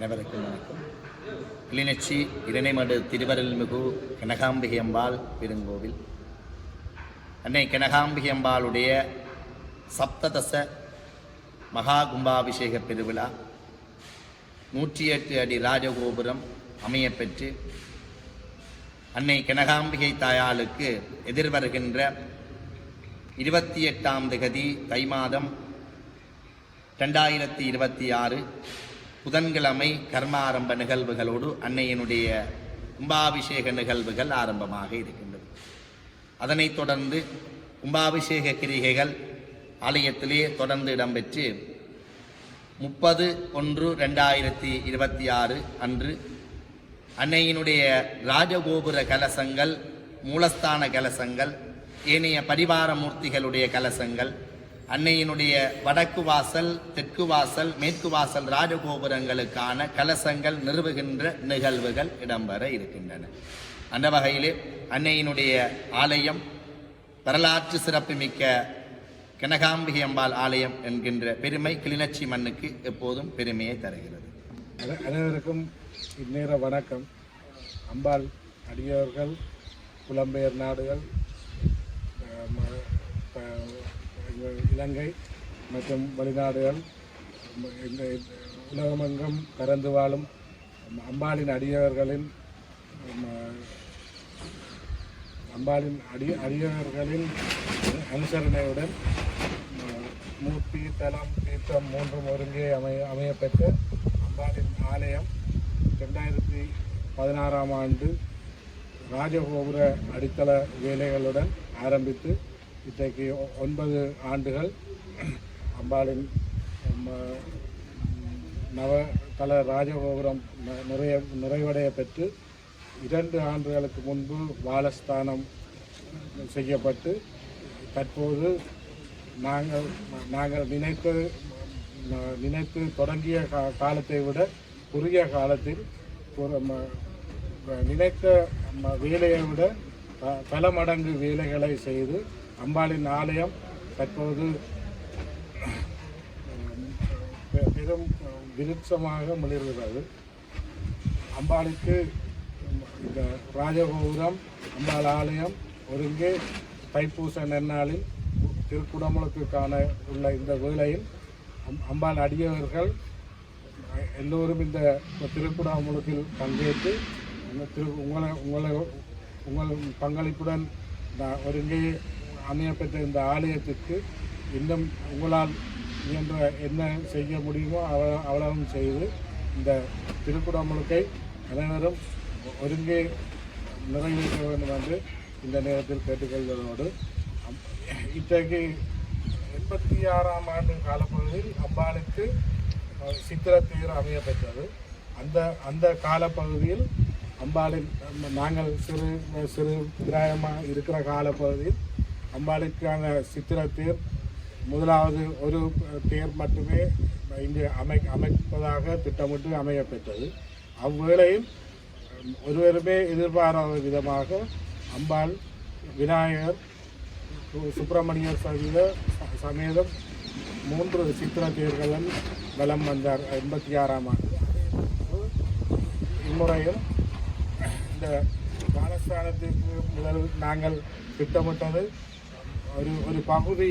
அனைவருக்கும் வணக்கம். கிளிநொச்சி இரணைமடு திருவருள்மிகு கனகாம்பிகை அம்பாள் பெருங்கோவில் அன்னை கனகாம்பிகை அம்பாளுடைய சப்ததச மகா கும்பாபிஷேக பெருவிழா 108 அடி ராஜகோபுரம் அமையப்பெற்று அன்னை கனகாம்பிகை தாயாளுக்கு எதிர்வருகின்ற 28ஆம் தேதி தை மாதம் 2026 புதன்கிழமை கர்மாரம்ப நிகழ்வுகளோடு அன்னையினுடைய கும்பாபிஷேக நிகழ்வுகள் ஆரம்பமாக இருக்கின்றது. அதனைத் தொடர்ந்து கும்பாபிஷேக கிரிகைகள் ஆலயத்திலே தொடர்ந்து இடம்பெற்று 30/1/2026 அன்று அன்னையினுடைய ராஜகோபுர கலசங்கள், மூலஸ்தான கலசங்கள், ஏனைய பரிவார மூர்த்திகளுடைய கலசங்கள், அன்னையினுடைய வடக்கு வாசல், தெற்கு வாசல், மேற்கு வாசல் ராஜகோபுரங்களுக்கான கலசங்கள் நிறுவுகின்ற நிகழ்வுகள் இடம்பெற இருக்கின்றன. அந்த வகையிலே அன்னையினுடைய ஆலயம் வரலாற்று சிறப்புமிக்க கனகாம்பிகை அம்பாள் ஆலயம் என்கின்ற பெருமை கிளிநொச்சி மண்ணுக்கு எப்போதும் பெருமையை தருகிறது. அனைவருக்கும் இந்நேர வணக்கம். அம்பாள் அடியவர்கள், புலம்பெயர் நாடுகள், இலங்கை மற்றும் வெளிநாடுகள், இந்த உலகமெங்கும் கறந்து வாழும் அம்பாளின் அடியவர்களின் அடியவர்களின் அனுசரணையுடன் மூர்த்தி, தலம், தீர்த்தம் மூன்றும் ஒருங்கே அமையப்பெற்ற அம்பாளின் ஆலயம் 2016ஆம் ஆண்டு ராஜகோபுர அடித்தள வேலைகளுடன் ஆரம்பித்து இன்றைக்கு 9 ஆண்டுகள் அம்பாளின் நவதள ராஜகோபுரம் நிறைவடைய பெற்று 2 ஆண்டுகளுக்கு முன்பு வாலஸ்தானம் செய்யப்பட்டு தற்போது நாங்கள் நினைத்து தொடங்கிய காலத்தை விட குறுகிய காலத்தில் நினைத்த வேலையை விட பல மடங்கு வேலைகளை செய்து அம்பாளின் ஆலயம் தற்போது பெரும் விருட்சமாக மிளிர்கிறது. அம்பாளுக்கு இந்த ராஜகோபுரம், அம்பாள் ஆலயம் ஒருங்கே தைப்பூச நன்னாளில் திருக்குடமுழுக்குக்கான உள்ள இந்த வேளையில் அம்பாள் அடியவர்கள் எல்லோரும் இந்த திருக்குடமுழுக்கில் பங்கேற்று உங்கள் பங்களிப்புடன் ஒருங்கே அமையப்பெற்ற இந்த ஆலயத்திற்கு இன்னும் உங்களால் இயன்ற என்ன செய்ய முடியுமோ அவ்வளவும் செய்து இந்த திருக்குடமுழுக்கை அனைவரும் ஒருங்கே நிறைவேற்ற வேண்டும் என்று இந்த நேரத்தில் கேட்டுக்கொள்வதோடு, இன்றைக்கு 86ஆம் ஆண்டு காலப்பகுதியில் அம்பாளுக்கு சித்திரத்தேர் அமையப்பெற்றது. அந்த காலப்பகுதியில் அம்பாளின் நாங்கள் சிறு கிராமமாக இருக்கிற காலப்பகுதியில் அம்பாளுக்கான சித்திரத்தேர் முதலாவது ஒரு தேர் மட்டுமே இங்கு அமைப்பதாக திட்டமிட்டு அமையப்பெற்றது. அவ்வேளையில் ஒருவருமே எதிர்பாராத விதமாக அம்பாள் விநாயகர், சுப்பிரமணியர் சமேதம் 3 சித்திர தேர்களும் வலம் வந்தார் 86ஆம் ஆண்டு. இம்முறையும் இந்த பாலஸ்தானத்திற்கு முதல் நாங்கள் திட்டமிட்டது ஒரு பகுதி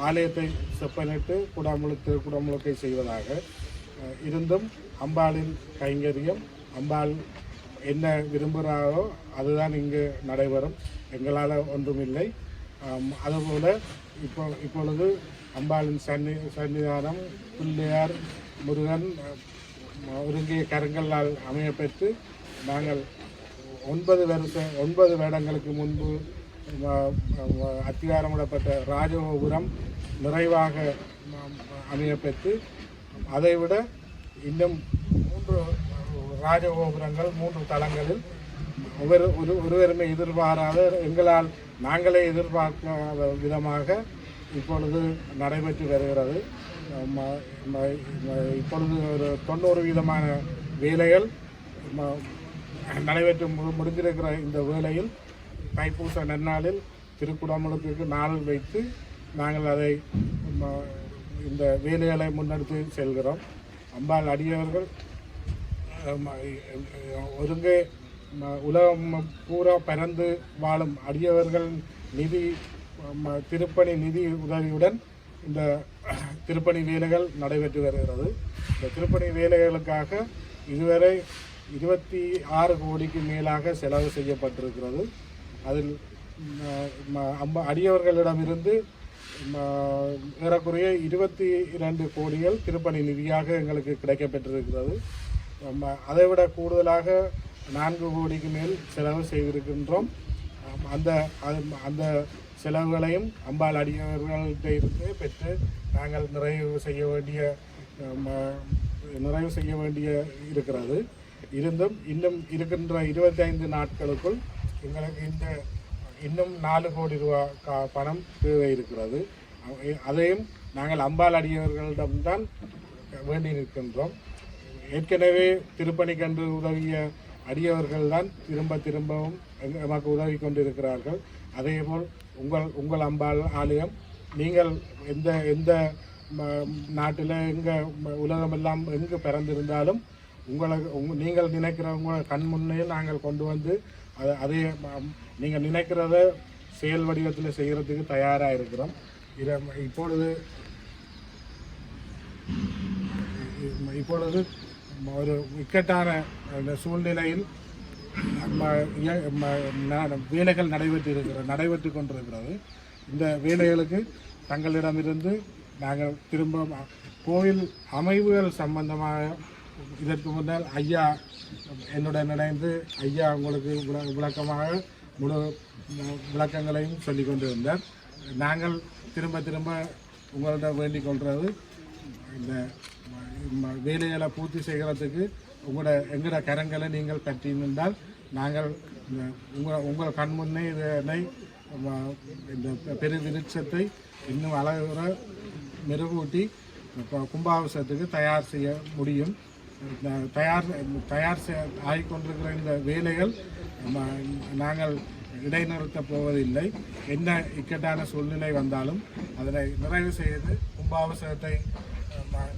ஆலயத்தை செப்பனிட்டு குடமுழுக்கை செய்வதாக இருந்தும் அதுபோல் கைங்கரியம் அம்பாள் என்ன விரும்புகிறாரோ அதுதான் இங்கு நடைபெறும், எங்களால் ஒன்றுமில்லை. அதுபோல் இப்பொழுது அம்பாளின் சன்னிதானம், பிள்ளையார், முருகன் ஒருங்கிய கரங்களால் அமையப்பெற்று நாங்கள் 9 வருடங்களுக்கு முன்பு அத்திகாரமிடப்பட்ட ராஜகோபுரம் நிறைவாக அமையப்பெற்று அதைவிட இன்னும் 3 ராஜகோபுரங்கள் 3 தளங்களில் ஒருவருமே எதிர்பாராத, எங்களால் நாங்களே எதிர்பார்க்காத விதமாக இப்பொழுது நடைபெற்று வருகிறது. இப்பொழுது ஒரு 90% வேலைகள் நடைபெற்று முடிந்திருக்கிற இந்த வேளையில் தைப்பூச நன்னாளில் திருக்குடமுழுக்கு நாள் வைத்து நாங்கள் அதை இந்த வேலைகளை முன்னெடுத்து செல்கிறோம். அம்பாள் அடியவர்கள் ஒருங்கே உலகம் பூரா பறந்து வாழும் அடியவர்கள் நிதி திருப்பணி நிதி உதவியுடன் இந்த திருப்பணி வேலைகள் நடைபெற்று வருகிறது. இந்த திருப்பணி வேலைகளுக்காக இதுவரை 26 கோடிக்கு மேலாக செலவு செய்யப்பட்டிருக்கிறது. அதில் அடியவர்களிடமிருந்து ஏறக்குறைய 22 கோடிகள் திருப்பணி நிதியாக எங்களுக்கு கிடைக்கப்பெற்றிருக்கிறது. அதைவிட கூடுதலாக 4 கோடிக்கு மேல் செலவு செய்திருக்கின்றோம். அந்த செலவுகளையும் அம்பாள் அடியவர்கள்ட்ட இருந்து பெற்று நாங்கள் நிறைவு செய்ய வேண்டிய இருக்கிறது. இருந்தும் இன்னும் இருக்கின்ற 25 நாட்களுக்குள் எங்களுக்கு இன்னும் 4 கோடி ரூபா பணம் தேவை இருக்கிறது. அதையும் நாங்கள் அம்பாள் அடியவர்களிடம்தான் வேண்டி நிற்கின்றோம். ஏற்கனவே திருப்பணிக்கன்று உதவிய அடியவர்கள்தான் திரும்பவும் நமக்கு உதவி கொண்டிருக்கிறார்கள். அதேபோல் உங்கள் அம்பாள் ஆலயம் நீங்கள் எந்த நாட்டில் உலகமெல்லாம் எங்கு பிறந்திருந்தாலும் நீங்கள் நினைக்கிற உங்கள் கண் முன்னே நாங்கள் கொண்டு வந்து அதே நீங்கள் நினைக்கிறத செயல் வடிவத்தில் செய்கிறதுக்கு தயாராக இருக்கிறோம். இப்பொழுது ஒரு இக்கட்டான சூழ்நிலையில் வேலைகள் நடைபெற்று கொண்டிருக்கிறது. இந்த வேலைகளுக்கு தங்களிடமிருந்து நாங்கள் திரும்ப கோயில் அமைவுகள் சம்பந்தமாக இதற்கு முன்னால் ஐயா என்னுடன் இணைந்து ஐயா உங்களுக்கு விளக்கமாக முழு விளக்கங்களையும் சொல்லி கொண்டிருந்தார். நாங்கள் திரும்ப உங்கள்கிட்ட வேண்டிக் கொள்வது இந்த வேலைகளை பூர்த்தி செய்கிறதுக்கு எங்களோட கரங்களை நீங்கள் பற்றி நின்றால் நாங்கள் உங்கள் கண் முன்னே இதனை இந்த பெரு விருட்சத்தை இன்னும் அழகுற மெருகூட்டி கும்பாபிஷேகத்துக்கு தயார் செய்ய முடியும். தயார் ஆகிக்கொண்டிருக்கிற இந்த வேலைகள் நாங்கள் இடைநிறுத்தப் போவதில்லை. என்ன இக்கட்டான சூழ்நிலை வந்தாலும் அதனை நிறைவு செய்து கும்பாபிஷேகத்தை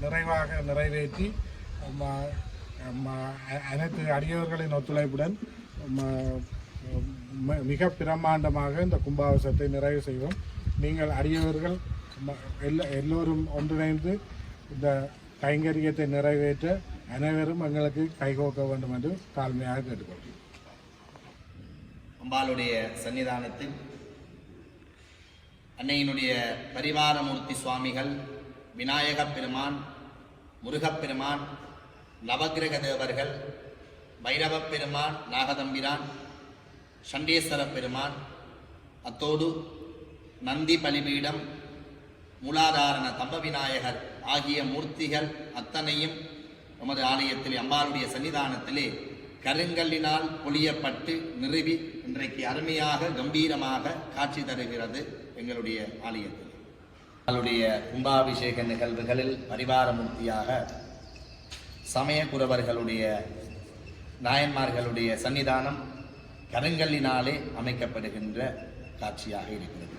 நிறைவாக நிறைவேற்றி அனைத்து அடியவர்களின் ஒத்துழைப்புடன் மிக பிரம்மாண்டமாக இந்த கும்பாபிஷேகத்தை நிறைவு செய்வோம். நீங்கள் அடியவர்கள் எல்லோரும் ஒன்றிணைந்து இந்த கைங்கரியத்தை நிறைவேற்ற அனைவரும் எங்களுக்கு கைகோக்க வேண்டும் என்று தாழ்மையாக கேட்டுக்கொள்கிறோம். அம்பாளுடைய சன்னிதானத்தில் அன்னையினுடைய பரிவாரமூர்த்தி சுவாமிகள், விநாயகப் பெருமான், முருகப்பெருமான், நவக்கிரக தேவர்கள், பைரவப் பெருமான், நாகதம்பிரான், சண்டேஸ்வர பெருமான், அத்தோடு நந்தி பலிபீடம், மூலாதாரண தம்ப விநாயகர் ஆகிய மூர்த்திகள் அத்தனையும் நமது ஆலயத்தில் அம்பாளுடைய சன்னிதானத்திலே கருங்கல்லினால் பொழியப்பட்டு நிறுவி இன்றைக்கு அருமையாக கம்பீரமாக காட்சி தருகிறது எங்களுடைய ஆலயத்தில். அவளுடைய கும்பாபிஷேக நிகழ்வுகளில் பரிவாரமூர்த்தியாக சமயக்குறவர்களுடைய நாயன்மார்களுடைய சன்னிதானம் கருங்கல்லினாலே அமைக்கப்படுகின்ற காட்சியாக இருக்கிறது.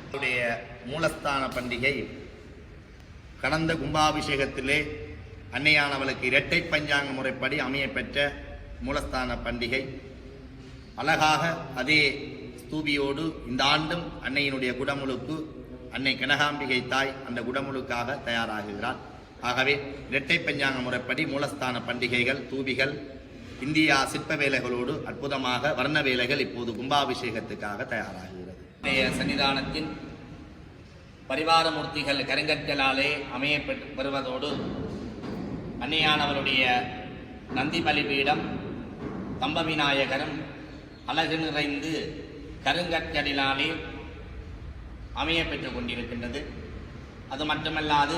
அவருடைய மூலஸ்தான பண்டிகை கடந்த கும்பாபிஷேகத்திலே அன்னையானவளுக்கு இரட்டை பஞ்சாங்க முறைப்படி அமையப்பெற்ற மூலஸ்தான பண்டிகை அழகாக அதே ஸ்தூபியோடு இந்த ஆண்டும் அன்னையினுடைய குடமுழுக்கு அன்னை கனகாம்பிகை தாய் அந்த குடமுழுக்காக தயாராகுகிறார். ஆகவே இரட்டை பஞ்சாங்க முறைப்படி மூலஸ்தான பண்டிகைகள், தூபிகள், இந்தியா சிற்ப வேலைகளோடு அற்புதமாக வர்ண வேலைகள் இப்போது கும்பாபிஷேகத்துக்காக தயாராகுகிறது. சன்னிதானத்தின் பரிவாரமூர்த்திகள் கருங்கற்களாலே அமையப்பட்டு வருவதோடு அன்னையானவருடைய நந்தி பலிபீடம், தம்ப விநாயகரும் அழகு நிறைந்து கருங்கற்களினாலே அமைய பெற்று கொண்டிருக்கின்றது. அது மட்டுமல்லாது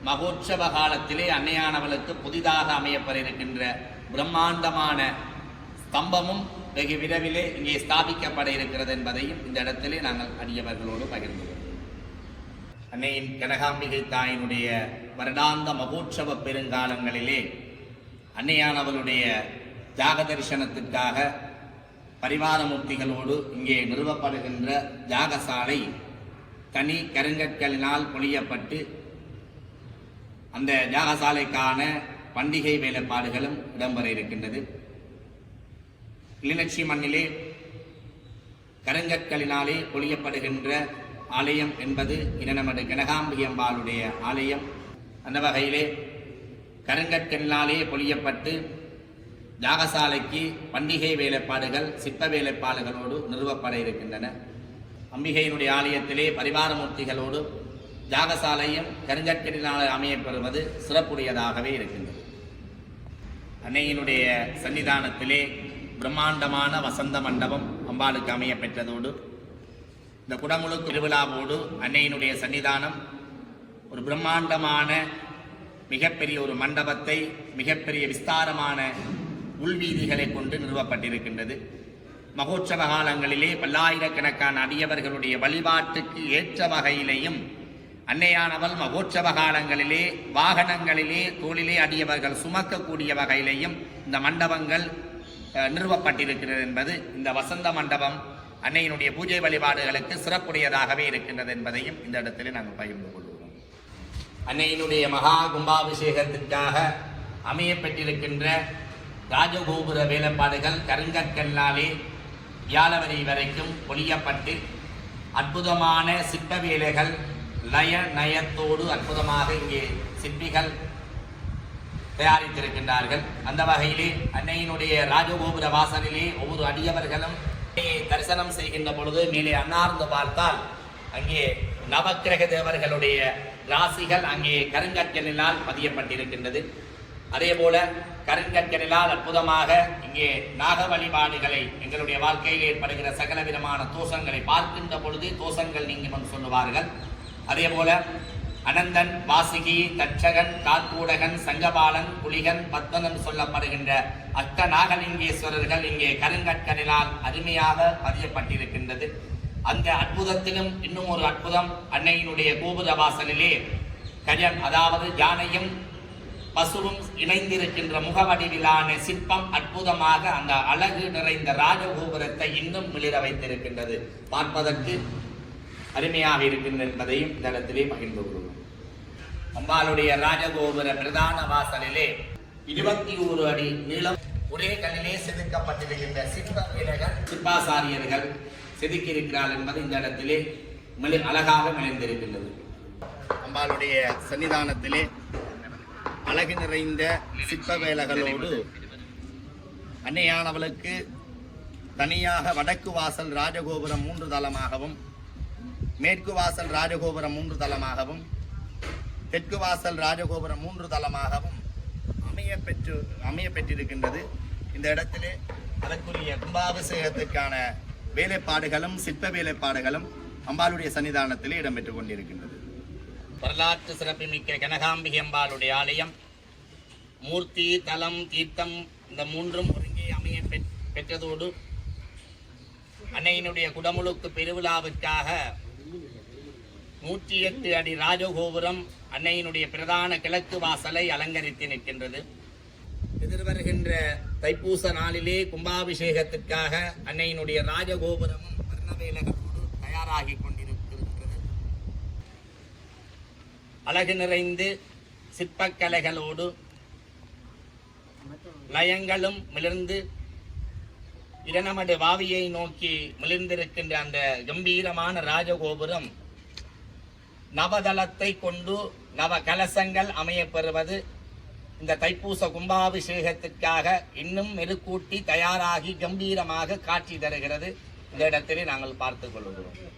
மகோற்சவ காலத்திலே அன்னையானவளுக்கு புதிதாக அமையப்பெற இருக்கின்ற பிரம்மாண்டமான ஸ்தம்பமும் வெகு விரைவிலே இங்கே ஸ்தாபிக்கப்பட இருக்கிறது என்பதையும் இந்த இடத்திலே நாங்கள் அடியவர்களோடு பகிர்ந்து கொள்கிறோம். அன்னையின் கனகாம்பிகை தாயினுடைய வருடாந்த மகோற்சவ பெருங்காலங்களிலே அன்னையானவளுடைய தியாக தரிசனத்திற்காக பரிவாரமூர்த்திகளோடு இங்கே நிறுவப்படுகின்ற தியாகசாலை தனி கருங்கற்களினால் பொழியப்பட்டு அந்த தியாகசாலைக்கான பண்டிகை வேலைப்பாடுகளும் இடம்பெற இருக்கின்றது. கிளிநொச்சி மண்ணிலே கருங்கற்களினாலே பொழியப்படுகின்ற ஆலயம் என்பது நமது கனகாம்பிகை அம்பாளுடைய ஆலயம். அந்த வகையிலே கருங்கற்களினாலே பொழியப்பட்டு யாகசாலைக்கு பண்டிகை வேலைப்பாடுகள் சிற்ப வேலைப்பாடுகளோடு நிறுவப்பட இருக்கின்றன. அம்பிகையினுடைய ஆலயத்திலே பரிவாரமூர்த்திகளோடு யாகசாலையும் கருங்கற்களினால் அமையப்பெறுவது சிறப்புடையதாகவே இருக்கின்றது. அன்னையினுடைய சன்னிதானத்திலே பிரம்மாண்டமான வசந்த மண்டபம் அம்பாளுக்கு அமைய பெற்றதோடு இந்த குடமுழு திருவிழாவோடு அன்னையினுடைய சன்னிதானம் ஒரு பிரம்மாண்டமான மிகப்பெரிய ஒரு மண்டபத்தை மிகப்பெரிய விஸ்தாரமான உள்வீதிகளை கொண்டு நிறுவப்பட்டிருக்கின்றது. மகோற்சவ காலங்களிலே பல்லாயிரக்கணக்கான அடியவர்களுடைய வழிபாட்டுக்கு ஏற்ற வகையிலேயும் அன்னையானவள் மகோற்சவ காலங்களிலே வாகனங்களிலே தோளிலே அடியவர்கள் சுமக்கக்கூடிய வகையிலேயும் இந்த மண்டபங்கள் நிறுவப்பட்டிருக்கிறது என்பது இந்த வசந்த மண்டபம் அன்னையினுடைய பூஜை வழிபாடுகளுக்கு சிறப்புடையதாகவே இருக்கின்றது என்பதையும் இந்த இடத்திலே நாங்கள் பகிர்ந்து கொள்கிறோம். அன்னையினுடைய மகா கும்பாபிஷேகத்திற்காக அமையப்பட்டிருக்கின்ற ராஜகோபுர வேலைப்பாடுகள் கருங்கற்கல்லாலே வியாழவரி வரைக்கும் பொழியப்பட்டு அற்புதமான சிற்ப வேலைகள் லய நயத்தோடு அற்புதமாக இங்கே சிற்பிகள் தயாரித்திருக்கின்றார்கள். அந்த வகையிலே அன்னையினுடைய ராஜகோபுர வாசலிலே ஒவ்வொரு அடியவர்களும் தரிசனம் செய்கின்ற பொழுது மேலே அன்னார்ந்து பார்த்தால் அங்கே நவக்கிரக தேவர்களுடைய ராசிகள் அங்கே கருங்கற்களினால் பதியப்பட்டிருக்கின்றது. அதே போல கருங்கற்களினால் அற்புதமாக இங்கே நாக வழிபாடுகளை எங்களுடைய வாழ்க்கையில் ஏற்படுகிற சகல விதமான தோஷங்களை பார்க்கின்ற பொழுது தோஷங்கள் நீங்கும் சொல்லுவார்கள். அதே போல அனந்தன், வாசுகி, தட்சகன், கார்கூடகன், சங்கபாலன், புலிகன், பத்மனன் சொல்லப்படுகின்ற அஷ்ட நாகலிங்கேஸ்வரர்கள் இங்கே கருங்கற்களினால் அருமையாக பதியப்பட்டிருக்கின்றது. அந்த அற்புதத்திலும் இன்னும் ஒரு அற்புதம், அன்னையினுடைய கோபுர வாசலிலே கஜன் அதாவது யானையும் பசுவும் இணைந்திருக்கின்ற முகவடிவிலான சிற்பம் அற்புதமாக அந்த அழகு நிறைந்த ராஜகோபுரத்தை இன்னும் மிளிர வைத்திருக்கின்றது. பார்ப்பதற்கு அருமையாக இருக்கின்றது என்பதையும் இந்த இடத்திலே பகிர்ந்து கொள்வோம். அம்பாளுடைய ராஜகோபுர பிரதான வாசலிலே 21 அடி நீளம் ஒரே கல்லிலே செதுக்கப்பட்டிருக்கின்ற சிற்ப வேலைகள் சிற்பாசாரியர்கள் செதுக்கியிருக்கிறார்கள் என்பது இந்த இடத்திலே அழகாக மெலிந்திருக்கின்றது. அம்பாளுடைய சன்னிதானத்திலே அழகு நிறைந்த சிற்ப வேலைகளோடு அன்னையானவளுக்கு தனியாக வடக்கு வாசல் ராஜகோபுரம் 3 தளமாகவும் மேற்கு வாசல் ராஜகோபுரம் 3 தளமாகவும் தெற்கு வாசல் ராஜகோபுரம் 3 தளமாகவும் அமைய பெற்றிருக்கின்றது. இந்த இடத்திலே அதற்குரிய கும்பாபிஷேகத்திற்கான வேலைப்பாடுகளும் சிற்ப வேலைப்பாடுகளும் அம்பாளுடைய சன்னிதானத்திலே இடம்பெற்றுக் கொண்டிருக்கின்றது. வரலாற்று சிறப்புமிக்க கனகாம்பிகை அம்பாளுடைய ஆலயம் மூர்த்தி, தலம், தீர்த்தம் இந்த 3ம் ஒருங்கே அமைய பெற்றதோடு அன்னையினுடைய குடமுழுக்கு பெருவிழாவிற்காக 108 அடி ராஜகோபுரம் அன்னையினுடைய பிரதான கிழக்கு வாசலை அலங்கரித்து நிற்கின்றது. எதிர்வருகின்ற தைப்பூச நாளிலே கும்பாபிஷேகத்திற்காக அன்னையினுடைய ராஜகோபுரமும் வர்ணவேலகத்தோடு தயாராகி கொண்டிருக்கிறது. அழகு நிறைந்து சிற்பக்கலைகளோடு லயங்களும் மிளர்ந்து இரநமடு வாவியை நோக்கி மிளிர்ந்திருக்கின்ற அந்த கம்பீரமான ராஜகோபுரம் நவதளத்தை கொண்டு நவ கலசங்கள் அமையப்பெறுவது இந்த தைப்பூச கும்பாபிஷேகத்திற்காக இன்னும் மெருகூட்டி தயாராகி கம்பீரமாக காட்சி தருகிறது. இந்த இடத்திலே நாங்கள் பார்த்துக் கொள்கிறோம்.